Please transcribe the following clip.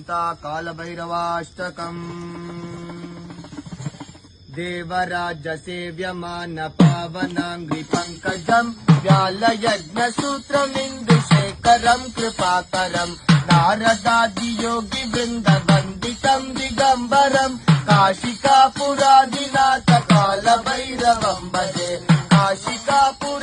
कालभैरवाष्टकम् देवराज सेव्यमान पावनाङ्घ्रिपङ्कजम् व्यालयज्ञसूत्रमिन्दुशेखरम् कृपाकरम् नारदादियोगि वृन्दवन्दितम् दिगम्बरम् काशिकापुरादिनाथ कालभैरवम् भजे काशिकापुर